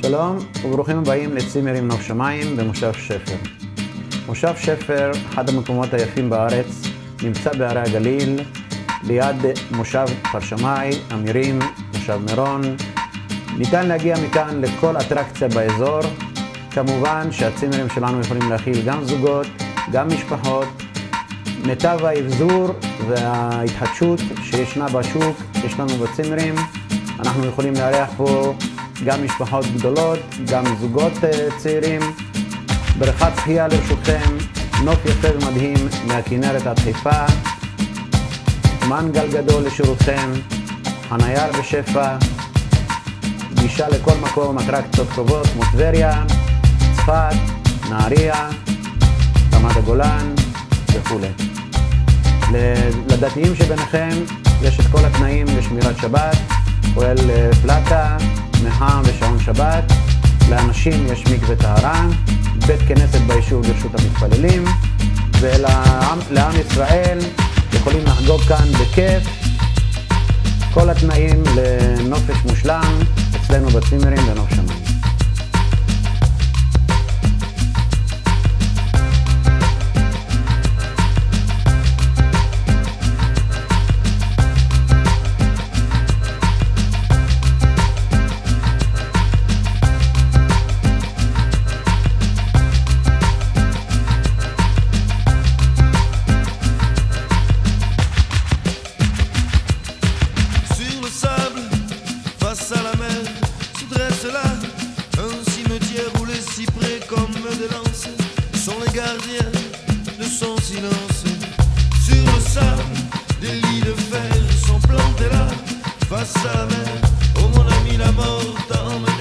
שלום וברוכים הבאים לצימרים נוף שמיים במושב שפר. מושב שפר, אחד המקומות היפים בארץ, נמצא בערי הגליל, ליד מושב כפר שמאי, אמירים, מושב מירון. ניתן להגיע מכאן לכל אטרקציה באזור. כמובן שהצימרים שלנו יכולים להכיל גם זוגות, גם משפחות. מיטב האבזור וההתחדשות שישנה בשוק יש לנו בצימרים. אנחנו יכולים לארח פה גם משפחות גדולות, גם זוגות צעירים. בריכת שחייה לרשותכם, נוף יפה ומדהים מהכנרת עד חיפה, מנגל גדול לשירותכם, חניה בשפע, גישה לכל מקום, אטרקציות טובות כמו טבריה, צפת, נהריה, רמת הגולן וכו'. לדתיים שביניכם יש את כל התנאים לשמירת שבת, כולל פלטה, מחם ושעון שבת. לאנשים יש מקווה טהרה, בית כנסת ביישוב ברשות המתפללים, ולעם ישראל יכולים לחגוג כאן בכיף. כל התנאים לנופש מושלם אצלנו בצימרים בנוף שמיים. Face à la mer, se dresse là un cimetière où les cyprès comme des lances sont les gardiens de son silence. Sur le sable, des lits de fer sont plantés là. Face à la mer, oh mon ami, la mort t'emmène.